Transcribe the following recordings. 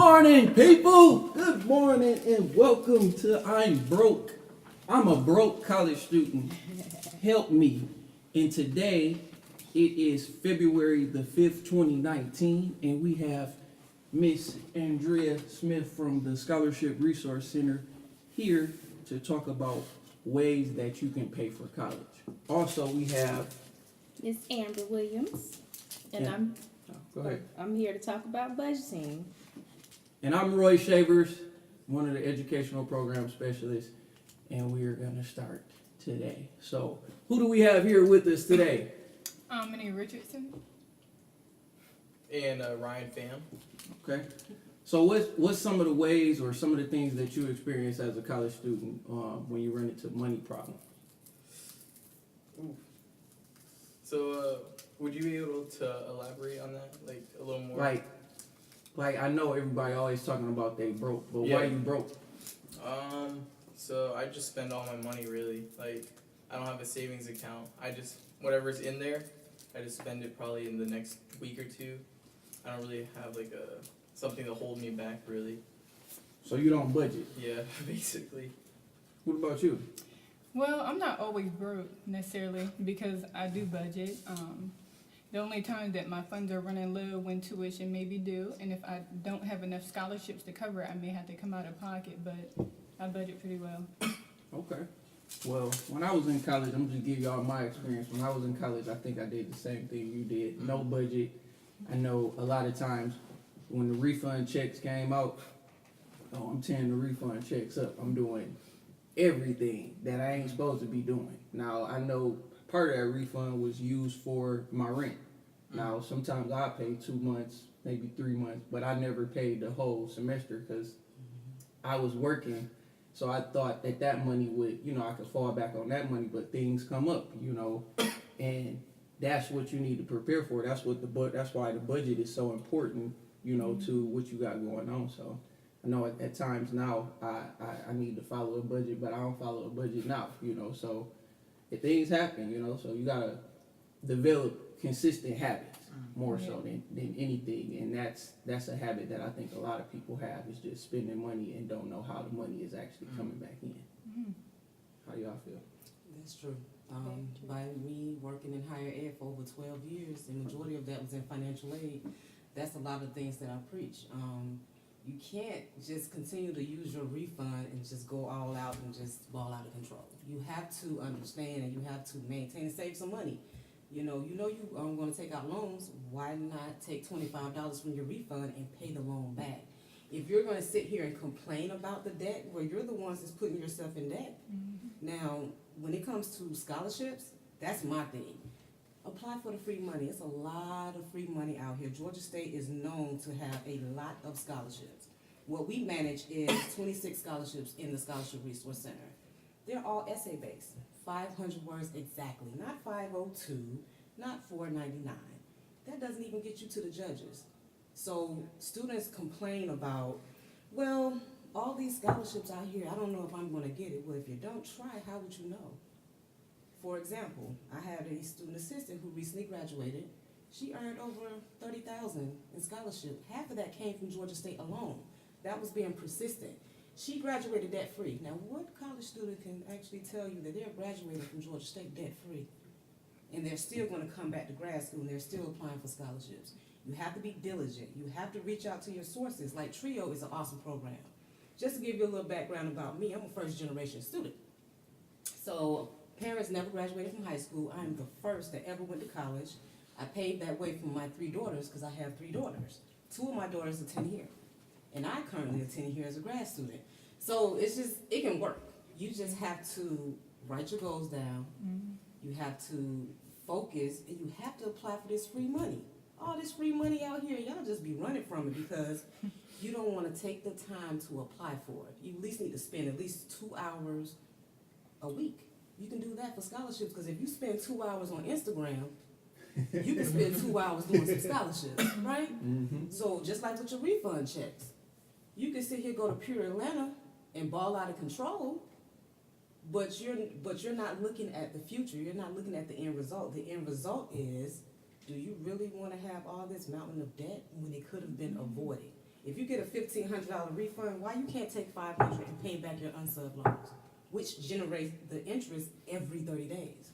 morning, people. Good morning and welcome to I'm Broke. I'm a broke college student. Help me. And today it is February the 5th, 2019, and we have Miss Andrea Smith from the Scholarship Resource Center here to talk about ways that you can pay for college. Also, we have Miss Amber Williams, and Yeah. Go ahead. I'm here to talk about budgeting. And I'm Roy Shavers, one of the educational program specialists, and we are going to start today. So, who do we have here with us today? Minnie Richardson. And Ryan Pham. Okay. So, what's some of the ways or some of the things that you experience as a college student when you run into money problems? So, would you be able to elaborate on that, like a little more? Like I know everybody always talking about they broke, but Yeah. why you broke? So I just spend all my money really. Like, I don't have a savings account. I just, whatever's in there, I just spend it probably in the next week or two. I don't really have like something to hold me back really. So you don't budget. Yeah, basically. What about you? Well, I'm not always broke necessarily because I do budget. The only time that my funds are running low when tuition may be due, and if I don't have enough scholarships to cover it, I may have to come out of pocket, but I budget pretty well. Okay. Well, when I was in college, I'm just give y'all my experience. When I was in college, I think I did the same thing you did. No budget. I know a lot of times when the refund checks came out, I'm tearing the refund checks up. I'm doing everything that I ain't supposed to be doing. Now, I know part of that refund was used for my rent. Now, sometimes I pay 2 months, maybe 3 months, but I never paid the whole semester because I was working. So I thought that money would, I could fall back on that money, but things come up, and that's what you need to prepare for. That's why the budget is so important, to what you got going on. So I know at times now I need to follow a budget, but I don't follow a budget now, so if things happen, so you gotta develop consistent habits more so than anything, and that's a habit that I think a lot of people have, is just spending money and don't know how the money is actually coming back in. How y'all feel? That's true. By me working in higher ed for over 12 years, the majority of that was in financial aid, that's a lot of things that I preach. You can't just continue to use your refund and just go all out and just ball out of control. You have to understand and you have to maintain and save some money. You are going to take out loans. Why not take $25 from your refund and pay the loan back? If you're going to sit here and complain about the debt, well, you're the ones that's putting yourself in debt. Now, when it comes to scholarships, that's my thing. Apply for the free money. It's a lot of free money out here. Georgia State is known to have a lot of scholarships. What we manage is 26 scholarships in the Scholarship Resource Center. They're all essay-based, 500 words exactly, not 502, not 499. That doesn't even get you to the judges. So students complain about, well, all these scholarships out here, I don't know if I'm going to get it. Well, if you don't try, how would you know? For example, I had a student assistant who recently graduated. She earned over $30,000 in scholarship. Half of that came from Georgia State alone. That was being persistent. She graduated debt-free. Now, what college student can actually tell you that they're graduating from Georgia State debt-free? And they're still going to come back to grad school and they're still applying for scholarships. You have to be diligent. You have to reach out to your sources. Like TRiO is an awesome program. Just to give you a little background about me, I'm a first-generation student. So parents never graduated from high school. I'm the first that ever went to college. I paved that way for my 3 daughters because I have 3 daughters. 2 of my daughters attend here. And I currently attend here as a grad student. So it can work. You just have to write your goals down. You have to focus, and you have to apply for this free money. All this free money out here, y'all just be running from it because you don't want to take the time to apply for it. You at least need to spend at least 2 hours a week. You can do that for scholarships, because if you spend 2 hours on Instagram, you can spend 2 hours doing some scholarships, right? So just like with your refund checks, you can sit here, go to Pure Atlanta and ball out of control, but you're not looking at the future. You're not looking at the end result. The end result is, do you really want to have all this mountain of debt when it could have been avoided? If you get a $1,500 refund, why you can't take $500 and pay back your unsubbed loans, which generates the interest every 30 days?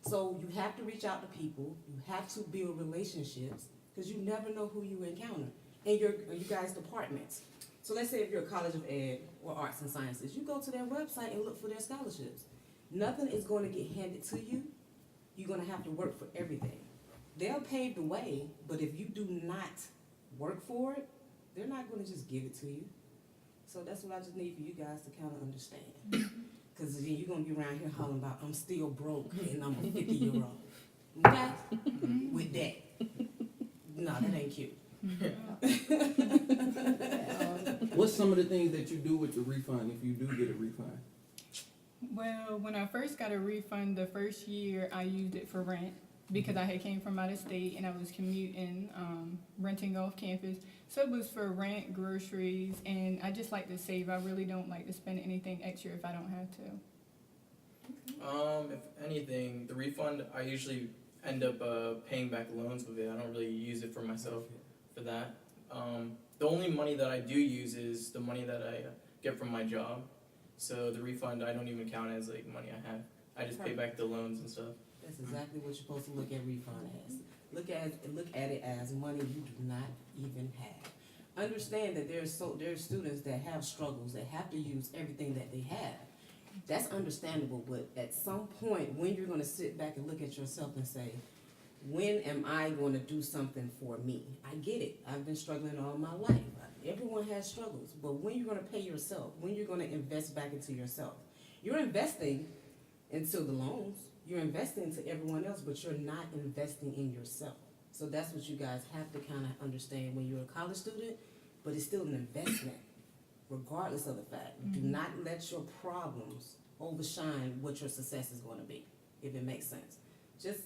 So you have to reach out to people. You have to build relationships because you never know who you encounter in you guys' departments. So let's say if you're a College of Ed or Arts and Sciences, you go to their website and look for their scholarships. Nothing is going to get handed to you. You're going to have to work for everything. They'll pave the way, but if you do not work for it, they're not going to just give it to you. So that's what I just need for you guys to kind of understand. Because then you're going to be around here hollering about, I'm still broke and I'm a 50-year-old. Okay? With that. No, that ain't cute. What's some of the things that you do with the refund if you do get a refund? Well, when I first got a refund the first year, I used it for rent because I had came from out of state and I was commuting, renting off campus. So it was for rent, groceries, and I just like to save. I really don't like to spend anything extra if I don't have to. If anything, the refund, I usually end up paying back loans with it. I don't really use it for myself for that. The only money that I do use is the money that I get from my job. So the refund, I don't even count as like money I have. I just pay back the loans and stuff. That's exactly what you're supposed to look at refund as. Look at it as money you do not even have. Understand that there's students that have struggles, that have to use everything that they have. That's understandable, but at some point, when you're gonna sit back and look at yourself and say, when am I gonna do something for me? I get it. I've been struggling all my life. Everyone has struggles, but when you're gonna pay yourself, when you're gonna invest back into yourself, you're investing into the loans, you're investing into everyone else, but you're not investing in yourself. So that's what you guys have to kind of understand when you're a college student, but it's still an investment, regardless of the fact. Do not let your problems overshine what your success is gonna be, if it makes sense. Just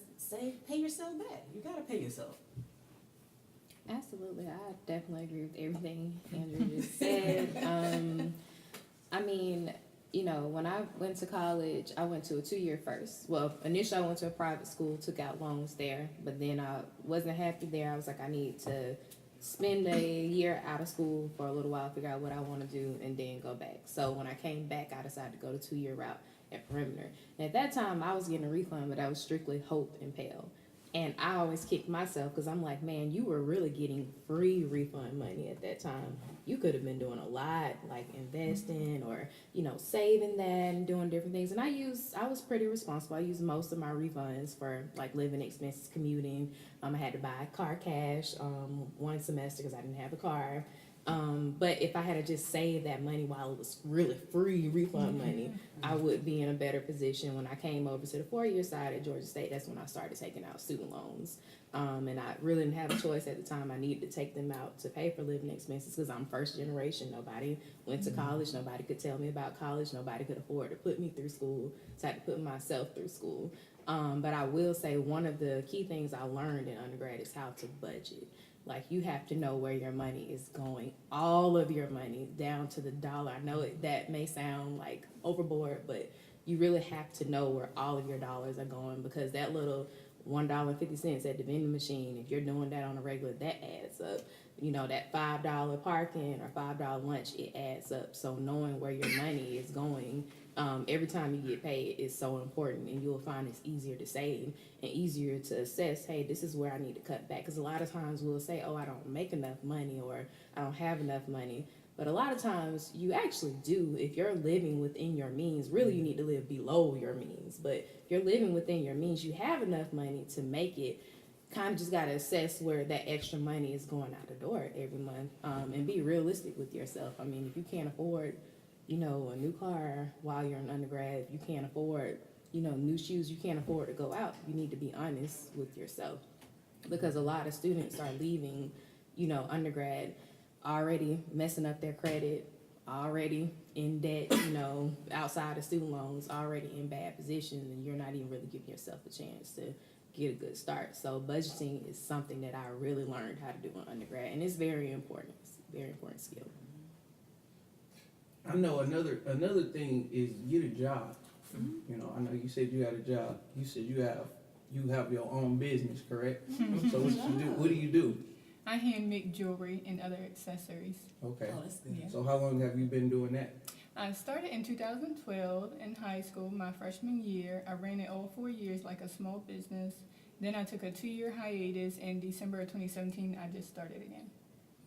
pay yourself back. You gotta pay yourself. Absolutely, I definitely agree with everything Andrew just said. I mean, you know, when I went to college, I went to a 2-year first. Well, initially I went to a private school, took out loans there, but then I wasn't happy there. I was like, I need to spend a year out of school for a little while, figure out what I want to do, and then go back. So when I came back, I decided to go the 2-year route at Perimeter. And at that time, I was getting a refund, but I was strictly Hope and Pell. And I always kicked myself because I'm like, man, you were really getting free refund money at that time. You could have been doing a lot, like investing or, you know, saving that and doing different things. And I was pretty responsible. I used most of my refunds for like living expenses, commuting. I had to buy car cash one semester because I didn't have a car. But if I had to just save that money while it was really free refund money, I would be in a better position. When I came over to the 4-year side at Georgia State, that's when I started taking out student loans. And I really didn't have a choice at the time. I needed to take them out to pay for living expenses because I'm first generation. Nobody went to college. Nobody could tell me about college. Nobody could afford to put me through school. So I had to put myself through school. But I will say one of the key things I learned in undergrad is how to budget. Like, you have to know where your money is going, all of your money, down to the dollar. I know that may sound like overboard, but you really have to know where all of your dollars are going, because that little $1.50 at the vending machine, if you're doing that on a regular, that adds up. You know, that $5 parking or $5 lunch, it adds up. So knowing where your money is going every time you get paid is so important, and you'll find it's easier to save and easier to assess, hey, this is where I need to cut back. Because a lot of times we'll say, oh, I don't make enough money, or I don't have enough money. But a lot of times you actually do. If you're living within your means, really you need to live below your means. But if you're living within your means, you have enough money to make it. Kind of just got to assess where that extra money is going out the door every month, and be realistic with yourself. I mean, if you can't afford, you know, a new car while you're an undergrad, if you can't afford, you know, new shoes, you can't afford to go out, you need to be honest with yourself. Because a lot of students are leaving, you know, undergrad already messing up their credit, already in debt, you know, outside of student loans, already in bad positions, and you're not even really giving yourself a chance to get a good start. So budgeting is something that I really learned how to do in undergrad, and it's very important. It's a very important skill. I know another thing is get a job. You know, I know you said you had a job. You said you have your own business, correct? So what do you do? I hand make jewelry and other accessories. Okay. Oh, that's good. Yeah. So how long have you been doing that? I started in 2012 in high school, my freshman year. I ran it all 4 years like a small business. Then I took a 2-year hiatus. In December of 2017, I just started again.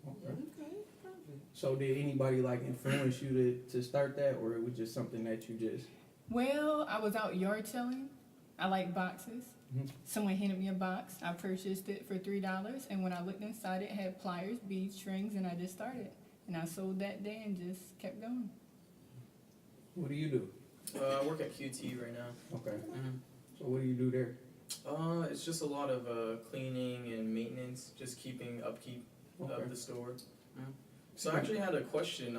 Okay. Okay, perfect. So did anybody like influence you to start that, or it was just something that you just? Well, I was out yard selling. I like boxes. Mhm. Someone handed me a box. I purchased it for $3, and when I looked inside, it had pliers, beads, strings, and I just started. And I sold that day and just kept going. What do you do? I work at QT right now. Okay. Mm-hmm. So what do you do there? It's just a lot of cleaning and maintenance, just keeping upkeep Okay. of the store. Mm. So I actually had a question.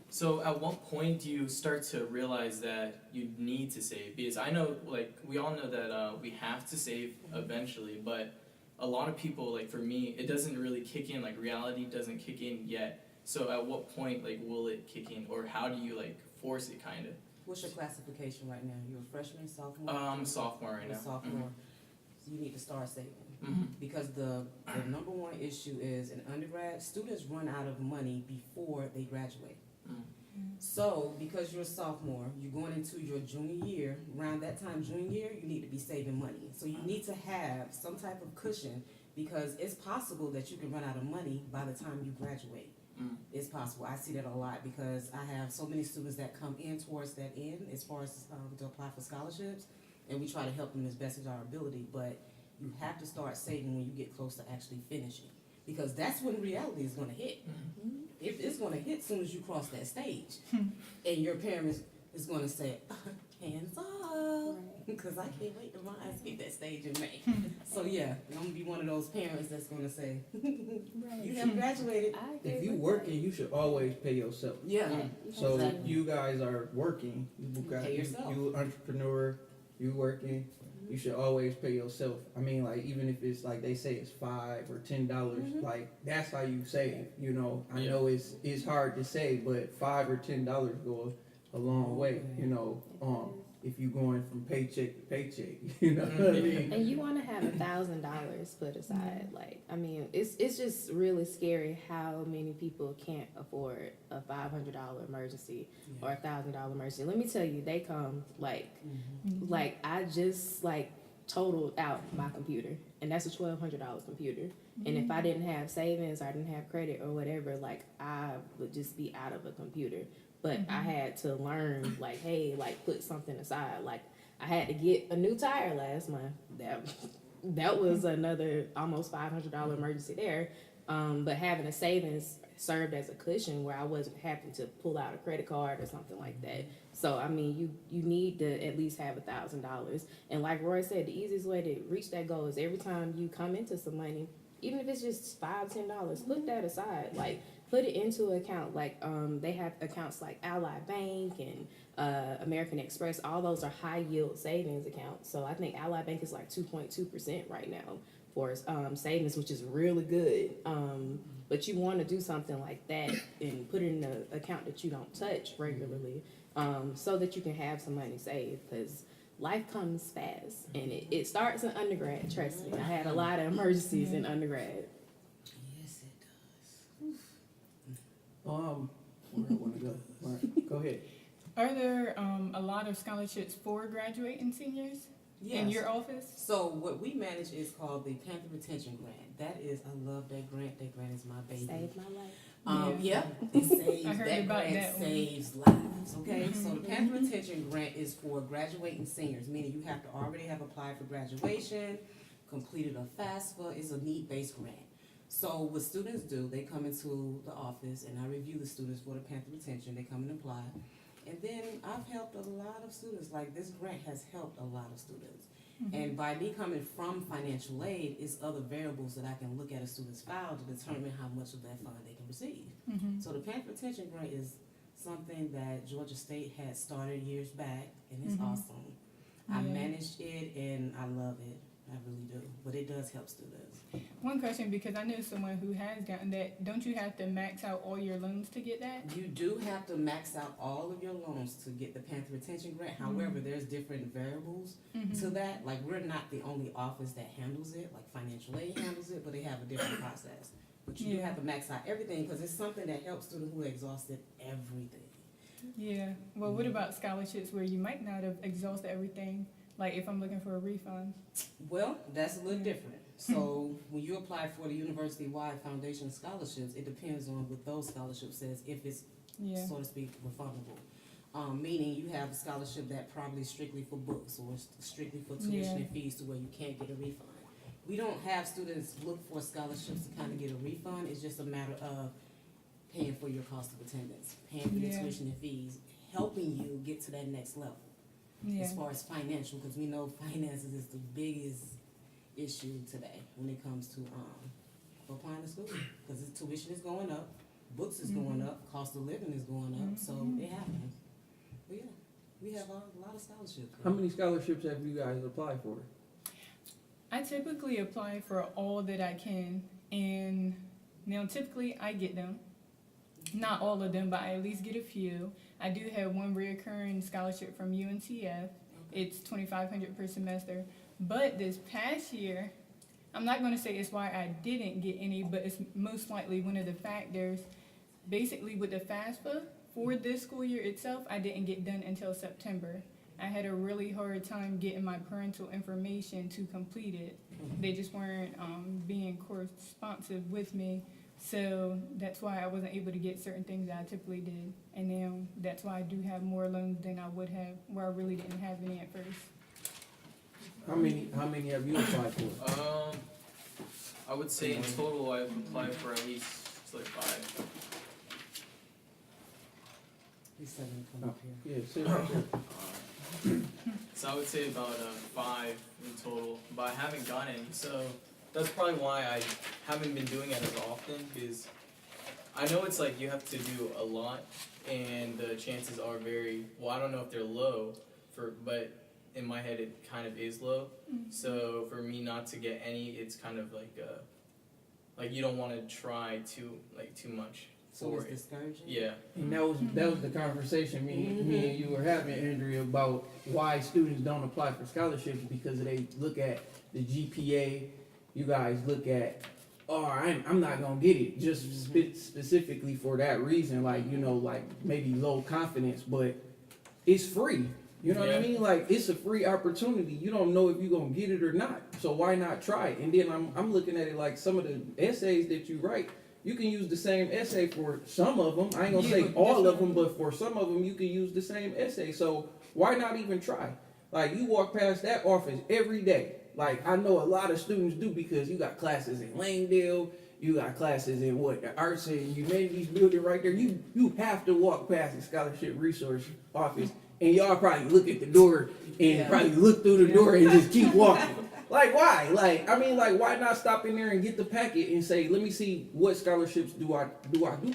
So at what point do you start to realize that you need to save? Because I know, like, we all know that we have to save eventually, but a lot of people, like for me, it doesn't really kick in. Like reality doesn't kick in yet. So at what point, like, will it kick in, or how do you like force it, kind of? What's your classification right now? You're a freshman, sophomore? I'm a sophomore right You're now. a sophomore. So you need to start saving. Mm-hmm. Because the number one issue is in undergrad, students run out of money before they graduate. Mm. So, because you're a sophomore, you're going into your junior year, around that time, junior year, you need to be saving money. So you need to have some type of cushion because it's possible that you can run out of money by the time you graduate. Mm. It's possible. I see that a lot because I have so many students that come in towards that end as far as to apply for scholarships, and we try to help them as best as our ability, but you have to start saving when you get close to actually finishing because that's when reality is going to hit. If it's going to hit as soon as you cross that stage, and your parents is going to say, hands off, because I can't wait to mine hit that stage in May. So yeah, I'm going to be one of those parents that's going to say, you have graduated. I agree If you with working, you should always pay yourself. Yeah. that. So Exactly. you guys are working. You got Pay yourself. you entrepreneur. You working. You should always pay yourself. I mean, like even if it's like they say it's $5 or $10, like that's how you save. You know, I know it's hard to save, but $5 or $10 go a long way. You know, if you going from paycheck to paycheck, you know what I mean. And you want to have $1,000 put aside. Like, I mean, it's just really scary how many people can't afford a $500 emergency or a $1,000 emergency. Let me tell you, they come like I just like totaled out my computer, and that's a $1,200 computer. And if I didn't have savings, or I didn't have credit or whatever, like I would just be out of a computer. But I had to learn, like, hey, like put something aside. Like I had to get a new tire last month. That was another almost $500 emergency there. But having a savings served as a cushion where I wasn't having to pull out a credit card or something like that. So I mean, you need to at least have $1,000. And like Roy said, the easiest way to reach that goal is every time you come into some money, even if it's just $5, $10, put that aside. Like put it into an account. Like they have accounts like Ally Bank and American Express. All those are high yield savings accounts. So I think Ally Bank is like 2.2% right now for savings, which is really good. But you want to do something like that and put it in an account that you don't touch regularly, so that you can have some money saved, because life comes fast and it starts in undergrad. Trust me, I had a lot of emergencies in undergrad. Yes, it does. Where I want to go. Right, go ahead. Are there a lot of scholarships for graduating seniors in Yes. your office? So what we manage is called the Panther Retention Grant. That is, I love that grant. That grant is my baby. Saved my life. Yeah, it saves, I heard that about grant that one. saves lives, okay? So the Panther Retention Grant is for graduating seniors, meaning you have to already have applied for graduation, completed a FAFSA. It's a need-based grant. So what students do, they come into the office and I review the students for the Panther Retention. They come and apply. And then I've helped a lot of students. Like this grant has helped a lot of students. And by me coming from financial aid, it's other variables that I can look at a student's file to determine how much of that fund they can receive. So the Panther Retention Grant is something that Georgia State had started years back, and it's awesome. I managed it, and I love it. I really do. But it does help students. One question, because I know someone who has gotten that, don't you have to max out all your loans to get that? You do have to max out all of your loans to get the Panther Retention Grant. However, there's different variables to that. Like, we're not the only office that handles it. Like, financial aid handles it, but they have a different process. But you do Yeah. have to max out everything because it's something that helps students who exhausted everything. Yeah, well, what about scholarships where you might not have exhausted everything? Like if I'm looking for a refund? Well, that's a little different. So when you apply for the university-wide foundation scholarships, it depends on what those scholarships says, if it's, Yeah, so to speak, refundable. Meaning you have a scholarship that probably strictly for books or strictly for tuition and fees to where you can't get a refund. We don't have students look for scholarships to kind of get a refund. It's just a matter of paying for your cost of attendance, paying for your Yeah. tuition and fees, helping you get to that next level. yeah, As far as financial, because we know finances is the biggest issue today when it comes to applying to school. Because tuition is going up, books is going up, cost of living is going up, so it happens. But yeah, we have a lot of scholarships. How many scholarships have you guys applied for? I typically apply for all that I can, and now typically I get them. Not all of them, but I at least get a few. I do have one reoccurring scholarship from UNCF. It's $2,500 per semester. But this past year, I'm not going to say it's why I didn't get any, but it's most likely one of the factors. Basically, with the FAFSA for this school year itself, I didn't get done until September. I had a really hard time getting my parental information to complete it. They just weren't being responsive with me. So that's why I wasn't able to get certain things that I typically did. And now that's why I do have more loans than I would have, where I really didn't have any at first. How many have you applied for? I would say in total I've applied for at least like 5. He's starting to come up here. Yeah, sit right there. So I would say about 5 in total, but I haven't gotten any. So that's probably why I haven't been doing it as often, because I know it's like you have to do a lot, and the chances are very, well, I don't know if they're low, but in my head it kind of is low. So for me not to get any, it's kind of like you don't want to try too much So for it's it. discouraging? Yeah. And that was the conversation me and you were having, Andrea, about why students don't apply for scholarships, because they look at the GPA. You guys look at, oh, I'm not gonna get it, just specifically for that reason, like, you know, like maybe low confidence, but it's free. You know what I Yeah. mean? Like, it's a free opportunity. You don't know if you're gonna get it or not, so why not try it? And then I'm looking at it like some of the essays that you write, you can use the same essay for some of them. I ain't gonna say but all of different- them, but for some of them you can use the same essay. So why not even try? Like, you walk past that office every day. Like, I know a lot of students do, because you got classes in Langdale, you got classes in the Arts and Humanities building right there. You have to walk past the Scholarship Resource Office, and y'all probably look at the door and probably look through the door and just keep walking. Like, why? Like, I mean, like, why not stop in there and get the packet and say, let me see what scholarships do I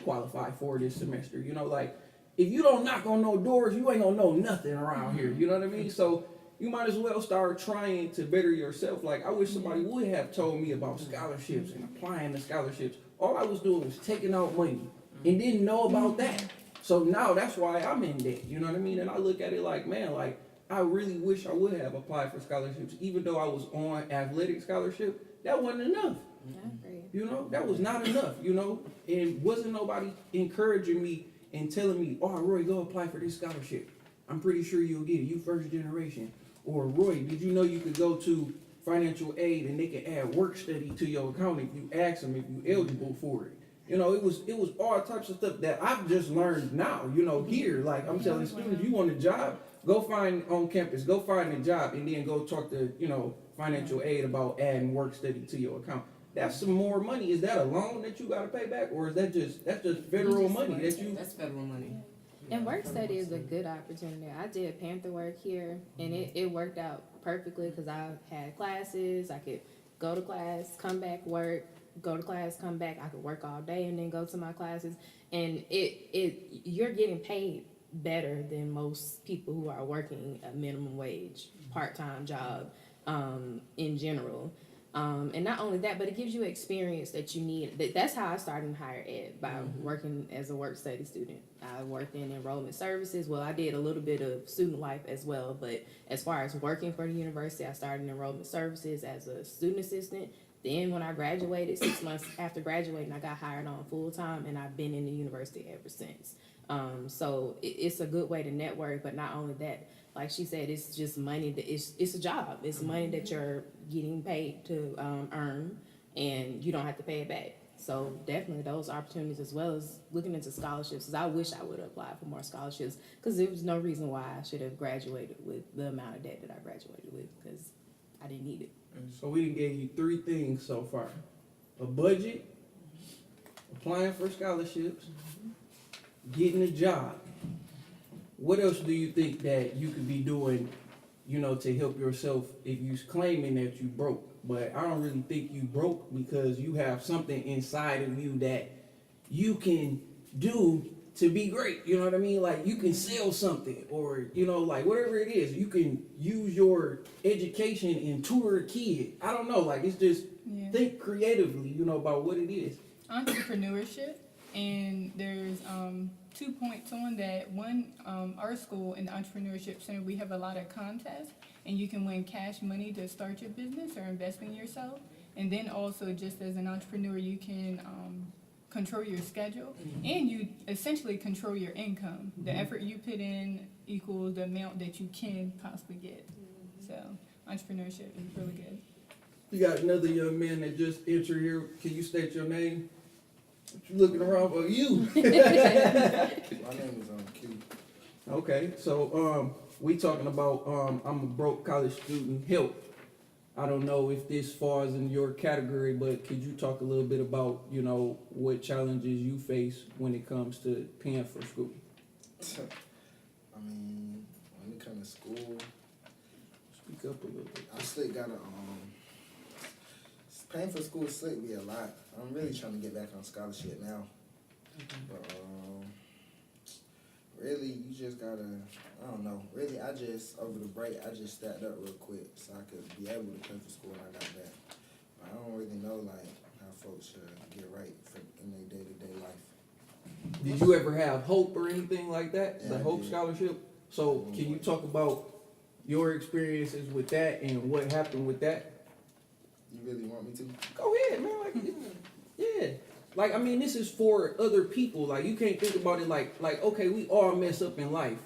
qualify for this semester? You know, like, if you don't knock on no doors, you ain't gonna know nothing around here. You know what I mean? So you might as well start trying to better yourself. Like, I wish somebody would have told me about scholarships and applying to scholarships. All I was doing was taking out money and didn't know about that. So now that's why I'm in debt. You know what I mean? And I look at it like, man, like, I really wish I would have applied for scholarships, even though I was on athletic scholarship. That wasn't enough. I agree. You know, that was not enough, you know, and wasn't nobody encouraging me and telling me, oh, Roy, go apply for this scholarship. I'm pretty sure you'll get it. You first generation. Or, Roy, did you know you could go to financial aid and they can add work study to your account if you ask them if you're eligible for it? You know, it was all types of stuff that I've just learned now, you know, here. Like, I'm telling students, you want a job, go find on campus, go find a job, and then go talk to, you know, financial aid about adding work study to your account. That's some more money. Is that a loan that you gotta pay back, or is that's just federal money that you? That's federal money. And work study is a good opportunity. I did Panther work here, and it worked out perfectly because I had classes. I could go to class, come back, work, go to class, come back. I could work all day and then go to my classes. And you're getting paid better than most people who are working a minimum wage part-time job. in general. And not only that, but it gives you experience that you need. That's how I started in higher ed, by working as a work study student. I worked in enrollment services. Well, I did a little bit of student life as well, but as far as working for the university, I started in enrollment services as a student assistant. Then when I graduated, 6 months after graduating, I got hired on full time, and I've been in the university ever since. So it's a good way to network, but not only that, like she said, it's just money that it's a job. It's money that you're getting paid to earn, and you don't have to pay it back. So definitely those opportunities, as well as looking into scholarships. 'Cause I wish I would have applied for more scholarships, because there was no reason why I should have graduated with the amount of debt that I graduated with, because I didn't need it. So we done gave you 3 things so far: a budget, applying for scholarships, getting a job. What else do you think that you could be doing, you know, to help yourself if you're claiming that you broke? But I don't really think you broke, because you have something inside of you that you can do to be great. You know what I mean? Like, you can sell something, or, you know, like whatever it is, you can use your education and tutor a kid. I don't know. Like, it's just think creatively, you know, about what it is. Entrepreneurship, and there's 2 points on that. One, our school in the entrepreneurship center, we have a lot of contests, and you can win cash money to start your business or invest in yourself. And then also, just as an entrepreneur, you can control your schedule, and you essentially control your income. The effort you put in equals the amount that you can possibly get. So entrepreneurship is really good. You got another young man that just entered here. Can you state your name? What you looking around for? You. My name is Q. Okay, so we talking about I'm a broke college student, help. I don't know if this falls in your category, but could you talk a little bit about, you know, what challenges you face when it comes to paying for school? I mean, when it comes to school, Speak up a little bit. I still gotta paying for school still be a lot. I'm really trying to get back on scholarship now, but really you just gotta, I don't know. Really, I just over the break I just stacked up real quick so I could be able to pay for school when I got back. But I don't really know like how folks should get right in their day-to-day life. Did you ever have hope or anything like that? Yeah, The I Hope did. Scholarship? So can you talk about your experiences with that and what happened with that? You really want me to? Go ahead, man. Like, yeah. Like, I mean, this is for other people. Like, you can't think about it like, okay, we all mess up in life.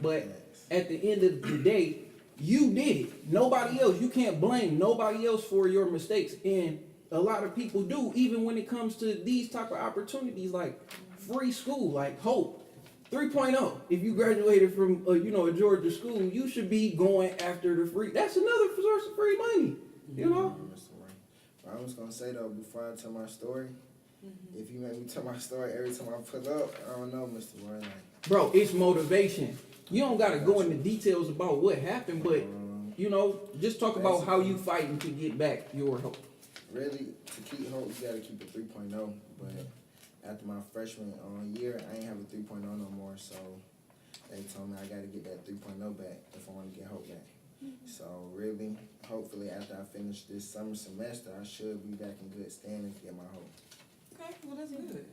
But at the end of the day, you did it. Nobody else. You can't blame nobody else for your mistakes. And a lot of people do, even when it comes to these type of opportunities, like free school, like Hope 3.0. If you graduated from, a Georgia school, you should be going after the free. That's another source of free money, you know? Mr. Wayne. But I was gonna say though, before I tell my story, if you make me tell my story every time I pull up, I don't know, Mr. Wayne. Like, Bro, it's motivation. You don't gotta go into details about what happened, but just talk about how you fighting to get back your hope. really, to keep hope, you gotta keep a 3.0. But after my freshman year, I ain't have a 3.0 no more, so they told me I gotta get that 3.0 back if I want to get hope back. So really, hopefully after I finish this summer semester, I should be back in good standing to get my hope. Okay, well that's good.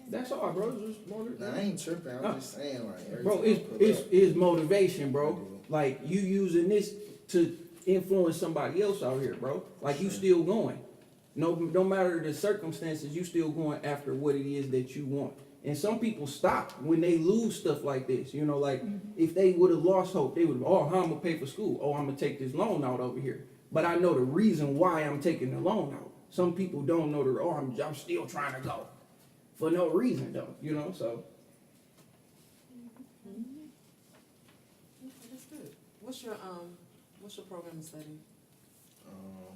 That's all, bro. Just motivation. Nah, I ain't tripping. I'm just saying, like, every Bro, time I pull up, it's motivation, bro. Like, you using this to influence somebody else out here, bro. Like, you still going. No matter the circumstances, you still going after what it is that you want. And some people stop when they lose stuff like this. You know, like, if they would have lost hope, they would have, how I'm going to pay for school? I'm going to take this loan out over here. But I know the reason why I'm taking the loan out. Some people don't know I'm still trying to go. For no reason, though, so. Okay, that's good. What's your program of study?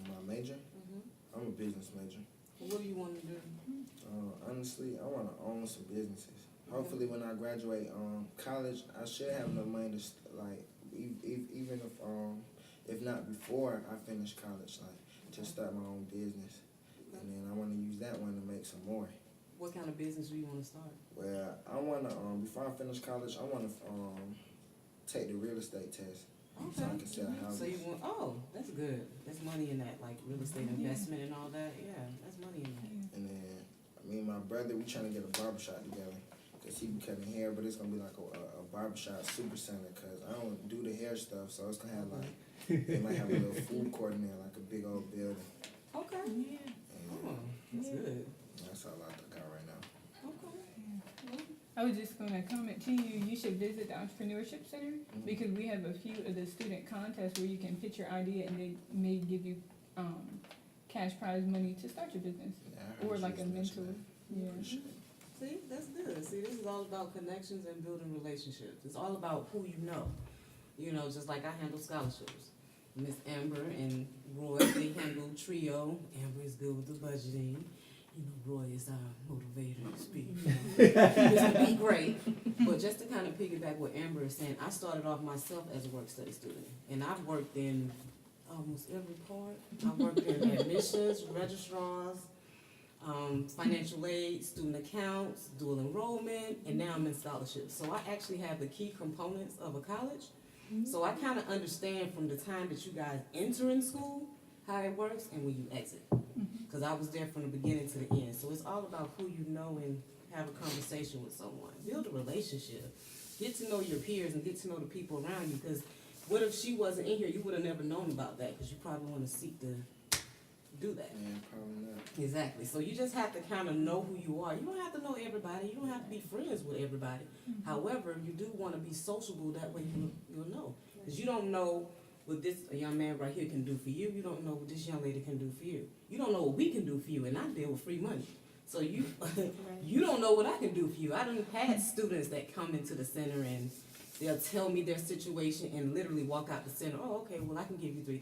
my major, I'm a business major. What do you want to do? Honestly, I want to own some businesses. Hopefully, when I graduate college, I should have enough money to even if not before I finish college, like to start my own business, and then I want to use that one to make some more. What kind of business do you want to start? Well, I want to before I finish college, I want to take the real estate test. so I can sell So houses. you want, oh, that's good. That's money in that, like real estate investment and all that. Yeah, that's money in that. And then me and my brother, we trying to get a barbershop together. Cause he be cutting hair, but it's gonna be like a barbershop super center. Cause I don't do the hair stuff, so it's gonna have like, it might have a little food court in there, like a big old building. Okay. Yeah. And Oh, that's good. that's all I got right now. Okay. I was just gonna comment to you, you should visit the Entrepreneurship Center, because we have a few of the student contests where you can pitch your idea and they may give you, cash prize money to start your business, Yeah, I heard or you like a was mentioning mentor. that. Yeah. Appreciate it. See, that's good. See, this is all about connections and building relationships. It's all about who you know. You know, just like I handle scholarships. Miss Amber and Roy, they handle TRiO. Amber is good with the budgeting. You know, Roy is our motivator to speak. He used to be great. But just to kind of piggyback what Amber is saying, I started off myself as a work study student. And I've worked in almost every part. I've worked in admissions, registrars, financial aid, student accounts, dual enrollment, and now I'm in scholarships. So I actually have the key components of a college. So I kind of understand from the time that you guys enter in school how it works and when you exit. Because I was there from the beginning to the end. So it's all about who you know and have a conversation with someone. Build a relationship. Get to know your peers and get to know the people around you. Because what if she wasn't in here? You would have never known about that because you probably want to seek to do that. Yeah, probably not. Exactly. So you just have to kind of know who you are. You don't have to know everybody. You don't have to be friends with everybody. However, you do want to be sociable. That way you'll know. Because you don't know what this young man right here can do for you. You don't know what this young lady can do for you. You don't know what we can do for you. And I deal with free money. So you you don't know what I can do for you. I done had students that come into the center and they'll tell me their situation and literally walk out the center. Oh, okay, well, I can give you $3,000.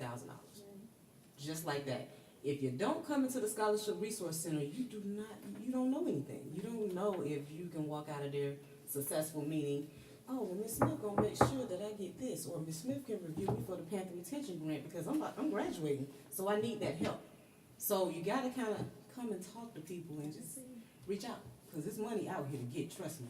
Just like that. If you don't come into the Scholarship Resource Center, you don't know anything. You don't know if you can walk out of there successful, meaning, oh, well, Ms. Smith gonna make sure that I get this, or Ms. Smith can review me for the Panther Retention Grant because I'm graduating, so I need that help. So you gotta kind of come and talk to people and just reach out, because there's money out here to get, trust me.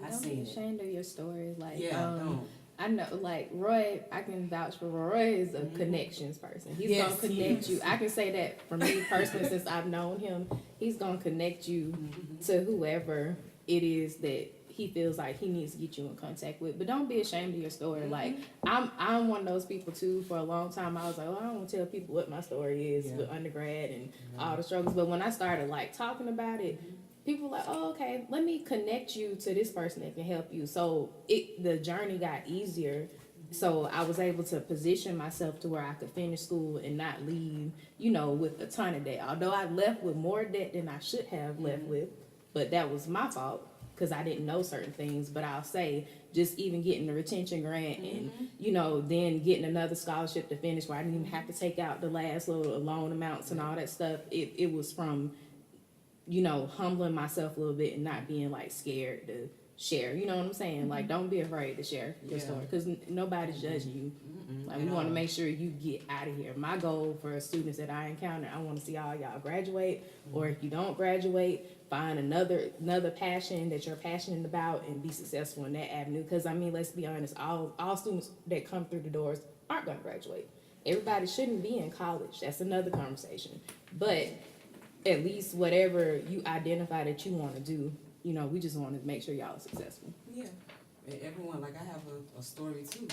I Don't be seen it. ashamed of your story. Like, Yeah, don't. I know, like Roy, I can vouch for Roy. Roy is a connections person. He's Yes, gonna he connect is. you. I can say that for me personally, since I've known him, he's gonna connect you to whoever it is that he feels like he needs to get you in contact with. But don't be ashamed of your story. Like I'm one of those people too. For a long time, I was like, oh, I don't want to tell people what my story is with undergrad and all the struggles. But when I started like talking about it, people were like, oh, okay, let me connect you to this person that can help you. So the journey got easier. So I was able to position myself to where I could finish school and not leave, with a ton of debt. Although I left with more debt than I should have left with, but that was my fault because I didn't know certain things. But I'll say just even getting the retention grant and, then getting another scholarship to finish where I didn't even have to take out the last little loan amounts and all that stuff. It was from humbling myself a little bit and not being like scared to share. You know what I'm saying? Like, don't be afraid to share your story because nobody's judging you. Like, we want to make sure you get out of here. My goal for students that I encounter, I want to see all y'all graduate, or if you don't graduate, find another passion that you're passionate about and be successful in that avenue. Because let's be honest, all students that come through the doors aren't going to graduate. Everybody shouldn't be in college. That's another conversation. But at least whatever you identify that you want to do, we just want to make sure y'all are successful. Yeah, and everyone, like I have a story too,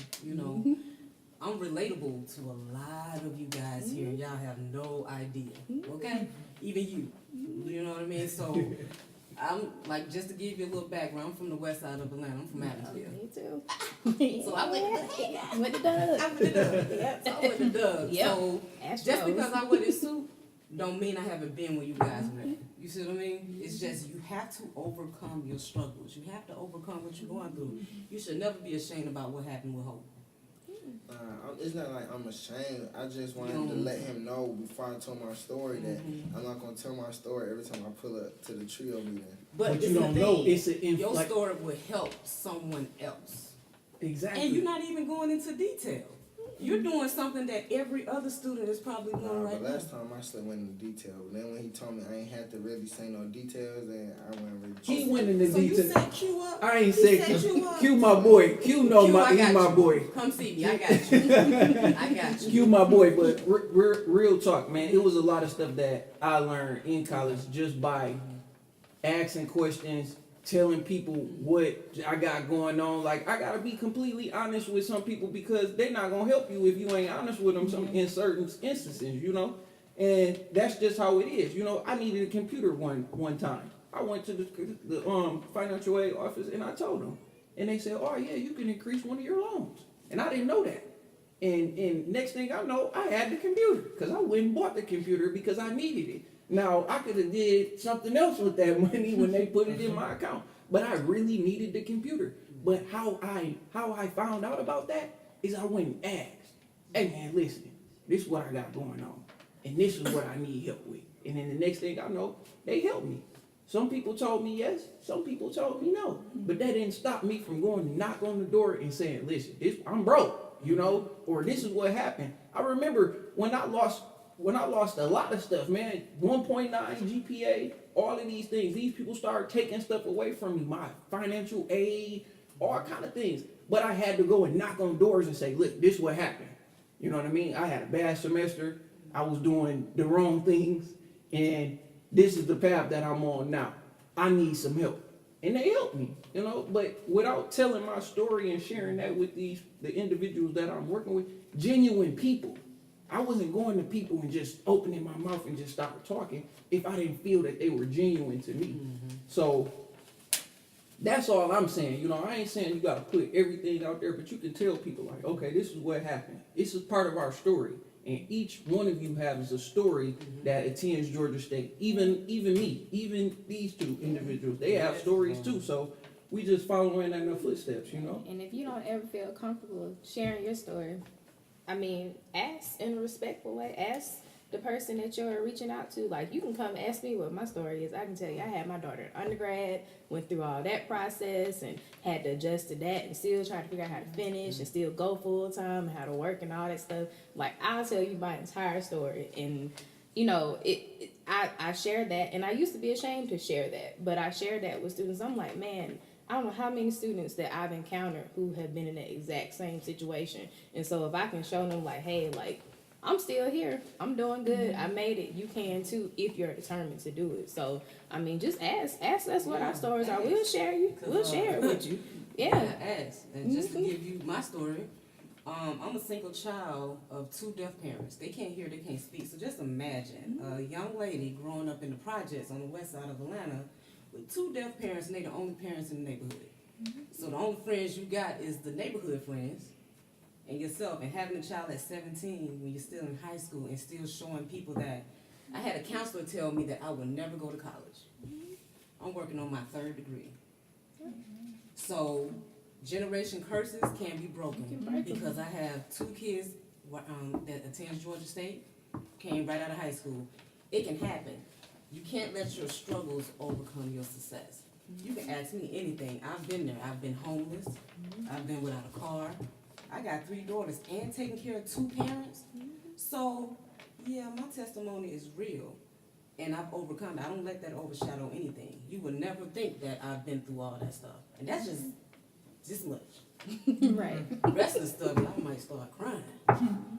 I'm relatable to a lot of you guys here, and y'all have no idea, okay? Even you know what I mean? So, I'm, like, just to give you a little background, I'm from the west side of Atlanta, I'm from Adamsville. Me too. So I went to Doug. I went to Doug, yep, so I went to Doug. Yep. So, Astros. just because I went to soup, don't mean I haven't been where you guys were at. You see what I mean? It's just you have to overcome your struggles. You have to overcome what you're going through. You should never be ashamed about what happened with Hope. It's not like I'm ashamed. I just wanted to let him know before I told my story that I'm not gonna tell my story every time I pull up to the TRiO meeting. But you don't know. It's your story will help someone else. Exactly. And you're not even going into detail. You're doing something that every other student is probably doing Nah, right but now. last time I still went into detail. But then when he told me I ain't had to really say no details, then I went really. He went into So you detail. set Q up? I ain't He said set Q. you up? Q my boy. Q know Q, my. I He got my you. boy. Come see me. I got you. I got you. Q my boy, but real talk, man. It was a lot of stuff that I learned in college just by asking questions, telling people what I got going on. Like, I gotta be completely honest with some people because they're not gonna help you if you ain't honest with them in certain instances, you know. And that's just how it is, you know. I needed a computer one time. I went to the financial aid office and I told them, and they said, "Oh yeah, you can increase one of your loans," and I didn't know that. And next thing I know, I had the computer because I went and bought the computer because I needed it. Now I could have did something else with that money when they put it in my account, but I really needed the computer. But how I found out about that is I went and asked, "Hey man, listen, this is what I got going on, and this is what I need help with." And then the next thing I know, they helped me. Some people told me yes, some people told me no, but that didn't stop me from going to knock on the door and saying, "Listen, I'm broke," you know, or "This is what happened." I remember when I lost a lot of stuff, man. 1.9 GPA, all of these things. These people started taking stuff away from me, my financial aid, all kind of things. But I had to go and knock on doors and say, "Look, this is what happened." You know what I mean? I had a bad semester. I was doing the wrong things, and this is the path that I'm on now. I need some help. And they helped me, you know, but without telling my story and sharing that with the individuals that I'm working with, genuine people. I wasn't going to people and just opening my mouth and just start talking if I didn't feel that they were genuine to me. So that's all I'm saying. You know, I ain't saying you got to put everything out there, but you can tell people like, okay, this is what happened. This is part of our story. And each one of you has a story that attends Georgia State. Even me, even these two individuals, they have stories too. So we just following in their footsteps, you know. And if you don't ever feel comfortable sharing your story, I mean, ask in a respectful way. Ask the person that you're reaching out to. Like, you can come ask me what my story is. I can tell you, I had my daughter in undergrad, went through all that process and had to adjust to that and still try to figure out how to finish and still go full time and how to work and all that stuff. Like, I'll tell you my entire story. And, you know, I shared that, and I used to be ashamed to share that, but I shared that with students. I'm like, man, I don't know how many students that I've encountered who have been in the exact same situation. And so if I can show them like, hey, like, I'm still here. I'm doing good. I made it. You can too if you're determined to do it. So, I mean, just ask us what our stories are. We'll share it with you. Yeah. Ask. And just to give you my story, I'm a single child of 2 deaf parents. They can't hear, they can't speak. So just imagine a young lady growing up in the projects on the west side of Atlanta with 2 deaf parents, and they the only parents in the neighborhood. So the only friends you got is the neighborhood friends and yourself. And having a child at 17 when you're still in high school and still showing people that, I had a counselor tell me that I would never go to college. I'm working on my 3rd degree. So generation curses can be broken because I have 2 kids that attend Georgia State, came right out of high school. It can happen. You can't let your struggles overcome your success. You can ask me anything. I've been there. I've been homeless. I've been without a car. I got 3 daughters and taking care of 2 parents. So, yeah, my testimony is real. And I've overcome it. I don't let that overshadow anything. You would never think that I've been through all that stuff. And that's just much. Right. The rest of the stuff, I might start crying.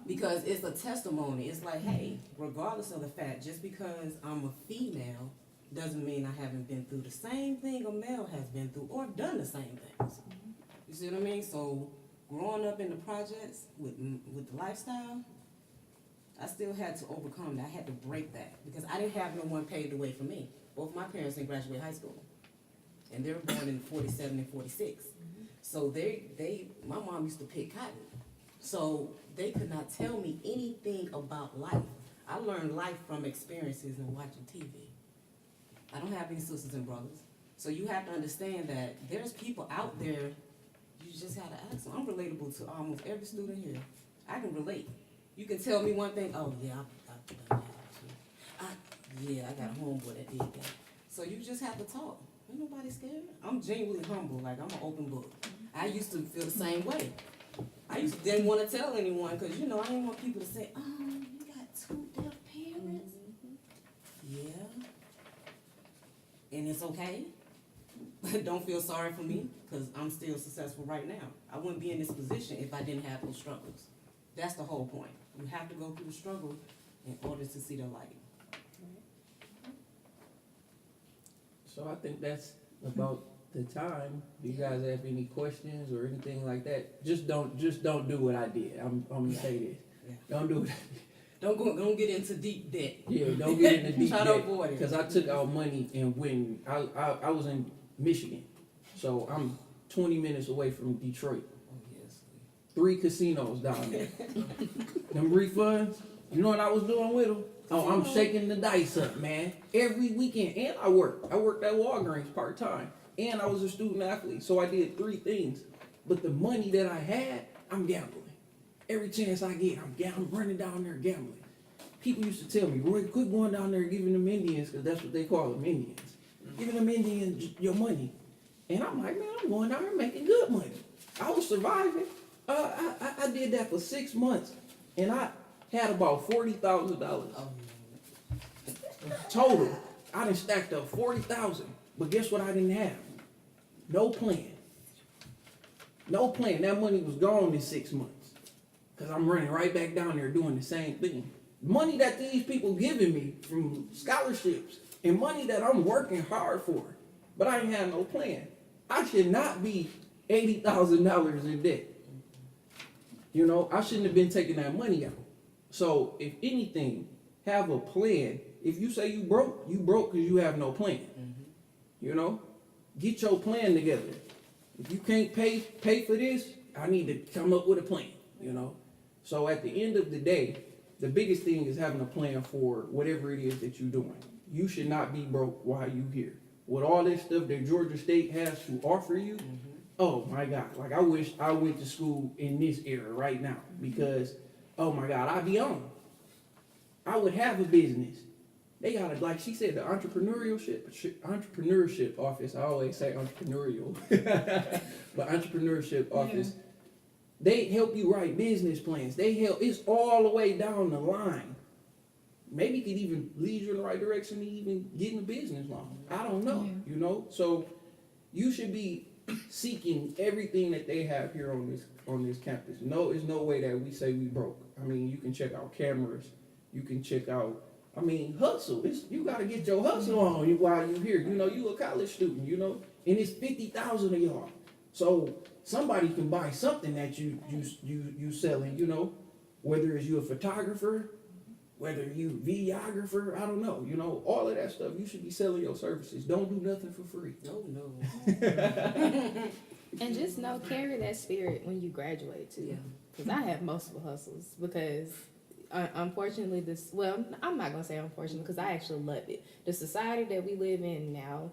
Because it's a testimony. It's like, hey, regardless of the fact, just because I'm a female doesn't mean I haven't been through the same thing a male has been through or done the same things. You see what I mean? So growing up in the projects with the lifestyle, I still had to overcome that. I had to break that because I didn't have no one paved the way for me. Both my parents didn't graduate high school. And they were born in 47 and 46. So my mom used to pick cotton. So they could not tell me anything about life. I learned life from experiences and watching TV. I don't have any sisters and brothers. So you have to understand that there's people out there, you just have to ask them. I'm relatable to almost every student here. I can relate. You can tell me one thing, oh yeah, I've done that too. I got a homeboy that did that. So you just have to talk. Ain't nobody scared. I'm genuinely humble, like I'm an open book. I used to feel the same way. I used to didn't want to tell anyone, cause you know, I didn't want people to say, you got 2 deaf parents? Yeah. And it's okay. Don't feel sorry for me, cause I'm still successful right now. I wouldn't be in this position if I didn't have those struggles. That's the whole point. You have to go through the struggle in order to see the light. So I think that's about the time. Do you guys have any questions or anything like that? Just don't do what I did. I'm gonna say this. Yeah. Don't do it. Don't get into deep debt. Yeah, don't get into deep Try to debt. avoid it. Cause I took out money and when I was in Michigan, so I'm 20 minutes away from Detroit. Oh, yes. 3 casinos down there. Them refunds, you know what I was doing with them? Oh, I'm shaking the dice up, man. Every weekend, and I worked at Walgreens part-time, and I was a student athlete, so I did 3 things. But the money that I had, I'm gambling. Every chance I get, I'm running down there gambling. People used to tell me, Roy, quit going down there giving them Indians, because that's what they call them, Indians. Giving them Indians your money. And I'm like, man, I'm going down there making good money. I was surviving. I did that for 6 months, and I had about $40,000 Oh, total. I done stacked up 40,000, but guess what I didn't have? No plan. No plan. That money was gone in 6 months, cause I'm running right back down there doing the same thing. Money that these people giving me from scholarships and money that I'm working hard for, but I ain't have no plan. I should not be $80,000 in debt. You know, I shouldn't have been taking that money out. So if anything, have a plan. If you say you broke because you have no plan. You know, get your plan together. If you can't pay for this, I need to come up with a plan. You know, so at the end of the day, the biggest thing is having a plan for whatever it is that you're doing. You should not be broke while you here. With all this stuff that Georgia State has to offer you, oh my God, like I wish I went to school in this era right now because, oh my God, I'd be on. I would have a business. They got like she said, the entrepreneurship office. I always say entrepreneurial, but entrepreneurship office. Yeah. They help you write business plans. It's all the way down the line. Maybe it could even lead you in the right direction to even getting a business loan. I don't know, you know? So you should be seeking everything that they have here on this campus. No, there's no way that we say we broke. I mean, you can check out cameras. You can check out, hustle. You got to get your hustle on while you're here. You know, you a college student, you know, and it's 50,000 of y'all. So somebody can buy something that you selling, you know, whether it's you a photographer, whether you videographer, I don't know, you know, all of that stuff. You should be selling your services. Don't do nothing for free. no. And just know, carry that spirit when you graduate too. Yeah. Because I have multiple hustles because unfortunately I'm not going to say unfortunately because I actually love it. The society that we live in now,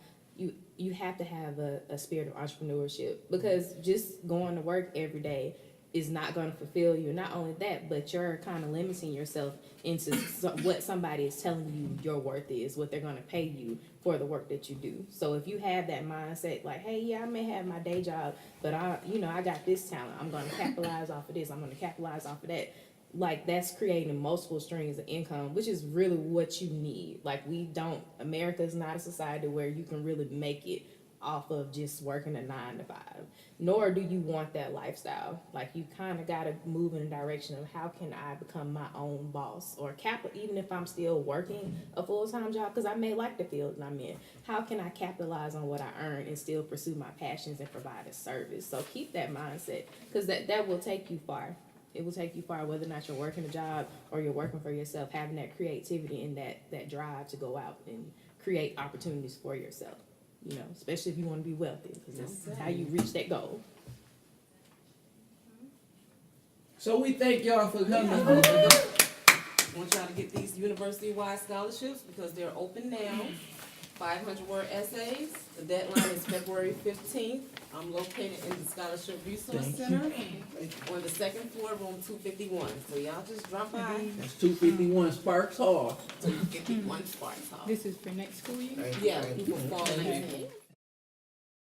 you have to have a spirit of entrepreneurship because just going to work every day is not going to fulfill you. Not only that, but you're kind of limiting yourself into what somebody is telling you your worth is, what they're going to pay you for the work that you do. So if you have that mindset, like, hey, yeah, I may have my day job, but I got this talent. I'm going to capitalize off of this. I'm going to capitalize off of that. Like, that's creating multiple streams of income, which is really what you need. Like, America's not a society where you can really make it off of just working a 9 to 5, nor do you want that lifestyle. Like, you kind of got to move in the direction of how can I become my own boss or even if I'm still working a full-time job, because I may like the field that I'm in, how can I capitalize on what I earn and still pursue my passions and provide a service? So keep that mindset because that will take you far. It will take you far, whether or not you're working a job or you're working for yourself, having that creativity and that drive to go out and create opportunities for yourself. You know, especially if you want to be wealthy, because that's how you reach that goal. So we thank y'all for coming. I want y'all to get these university-wide scholarships because they're open now. 500-word essays. The deadline is February 15th. I'm located in the Scholarship Resource Center on the second floor, room 251. So y'all just drop by. That's 251 Sparks Hall. 251 Sparks Hall. This is for next school year? Yeah, people fall in.